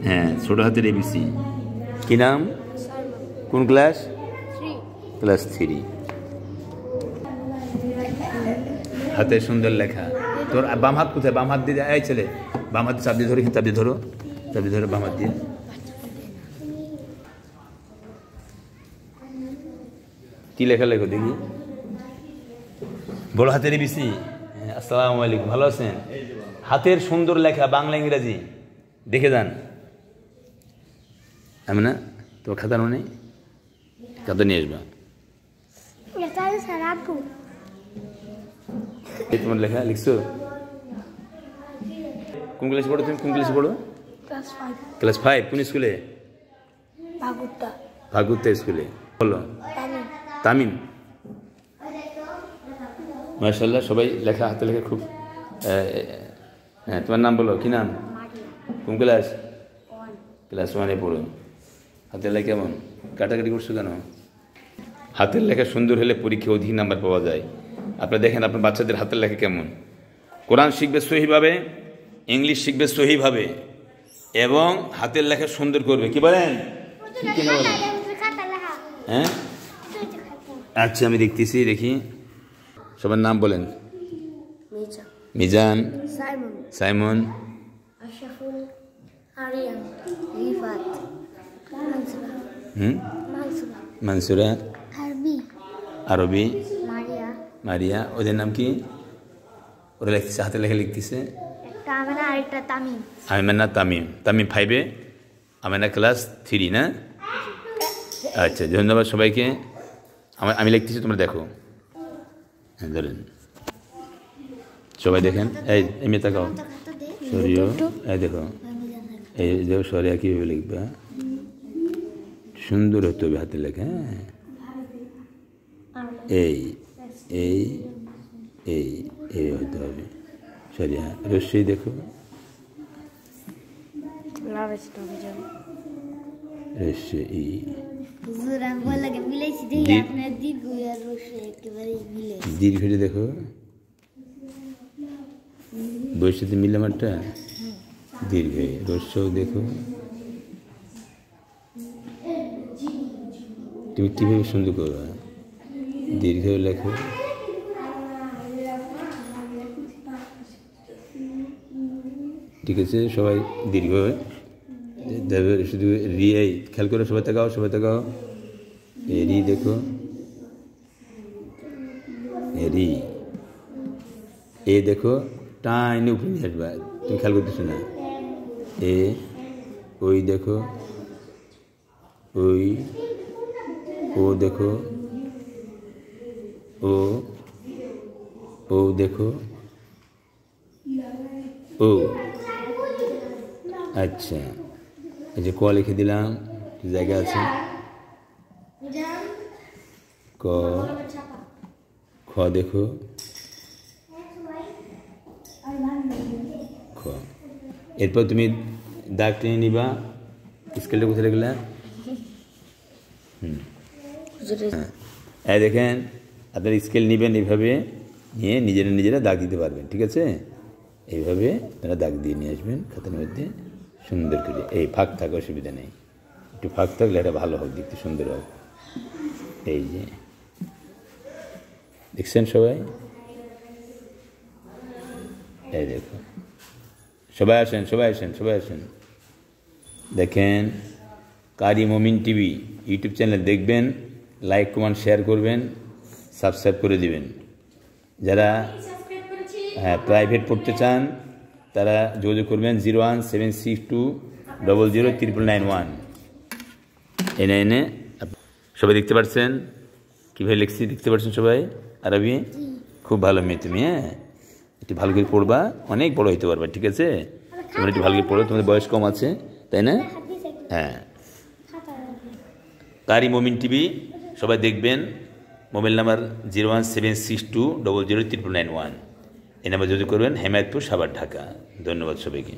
হ্যাঁ, ছোট হাতের এবিসি। কি নাম? কোন ক্লাস? ক্লাস 3। হাতে সুন্দর লেখা। তোর বাম হাত কোথায়? বাম হাত দিয়ে, এই ছেলে বাম হাতে চাপ দিয়ে ধরো, চাপ দিয়ে ধরো, চাপ দিয়ে ধরো বাম হাত দিয়ে। কি লেখা লেখো দেখি, বড় হাতের এবিসি। আসসালামু আলাইকুম, ভালো আছেন? হাতের সুন্দর লেখা, বাংলা ইংরাজি দেখে যান। আমি না তোর খাতা নেই, খাতা নিয়ে আসবা। এই তোমার লেখা লিখছো? কোন ক্লাসে পড়ো তুমি? কোন ক্লাসে পড়ো? ক্লাস 5। কোন স্কুলে? ভাগুত্তা স্কুলে। বলো। তামিম। মাশাআল্লাহ, সবাই লেখা, হাতে লেখা খুব। হ্যাঁ, তোমার নাম বলো, কি নাম? কোন ক্লাস? ক্লাস 1-এ পড়ো। হাতের লেখা কেমন? কাটাকাটি করছো কেন? হাতের লেখা সুন্দর হলে পরীক্ষায় অধিক নাম্বার পাওয়া যায়। আপনারা দেখেন আপনার বাচ্চাদের হাতের লেখা কেমন। কোরআন শিখবে সহিভাবে, ইংলিশ শিখবে সহিভাবে, এবং হাতের লেখা সুন্দর করবে। কি বলেন? হ্যাঁ, আচ্ছা আমি দেখতেছি, দেখি সবার নাম বলেন। মিজান, সাইমন, মানসুরা, আরবি, মারিয়া। ওদের নাম কি? ওরা লিখতেছে, হাতে লেখা লিখতেছে। আমেনা, তামিম। তামিম 5-এ, আমেনা ক্লাস 3 না? আচ্ছা, ধন্যবাদ সবাইকে। আমি লিখতেছি, তোমরা দেখো। হ্যাঁ, ধরেন সবাই দেখেন। এই মেয়ে তাকাও, সরিও। এই দেখো, এই দেখো সরিয়া কীভাবে লিখবা, সুন্দর হতে হবে হাতে লেখা। হ্যাঁ, এই এই এই এই হতে হবে সরিয়া। রশ্মি দেখো, দীর্ঘ দেখো, বইয়ের সাথে মিলে মারটা দীর্ঘ। রস্যও দেখো, তুমি কীভাবে সুন্দর করবা, দীর্ঘ লেখো। ঠিক আছে, সবাই দীর্ঘ শুধু রি। এই খেয়াল করে, সবাই তাকাও, সবাই তাকাও। রি দেখো, রি। এ দেখো, টাইনে উপরে নিয়ে আসবা, তুমি খেয়াল করতেছো না। এ, ওই দেখো, ওই, ও দেখো, ও, ও দেখো, ও। আচ্ছা, এই যে ক লিখে দিলাম, জায়গা আছে। ক, খ দেখো, খ। এরপর তুমি দাগ টেনে নিবা। স্কেলটা কোথায় রাখলে? হ্যাঁ, দেখেন আপনার স্কেল নেবেন, এইভাবে নিয়ে নিজেরা দাগ দিতে পারবেন। ঠিক আছে, এইভাবে আপনারা দাগ দিয়ে নিয়ে আসবেন খাতার মধ্যে সুন্দর করে। এই ফাঁক থাকা অসুবিধা নেই, একটু ফাঁক থাকলে এটা ভালো হোক, দেখতে সুন্দর হোক। এই যে দেখছেন সবাই, এই দেখো, সবাই আসেন, সবাই আসেন, সবাই আসেন। দেখেন, কারি মমিন টিভি ইউটিউব চ্যানেল দেখবেন, লাইক কমেন্ট শেয়ার করবেন, সাবস্ক্রাইব করে দিবেন। যারা প্রাইভেট পড়তে চান তারা যোগাযোগ করবেন 01762000991 এই লাইনে। সবাই দেখতে পাচ্ছেন কীভাবে লিখছি, দেখতে পাচ্ছেন সবাই? আরবি খুব ভালো মেয়ে তুমি। হ্যাঁ, একটু ভালো করে পড়বা, অনেক বড় হইতে পারবা। ঠিক আছে, তোমরা একটু ভালো করে পড়ো, তোমাদের বয়স কম আছে, তাই না? হ্যাঁ, কারি মমিন টিভি সবাই দেখবেন। মোবাইল নাম্বার 01762000991 এই নাম্বার যোগাযোগ করবেন। হেমায়তপুর, সাভার, ঢাকা। ধন্যবাদ সবাইকে।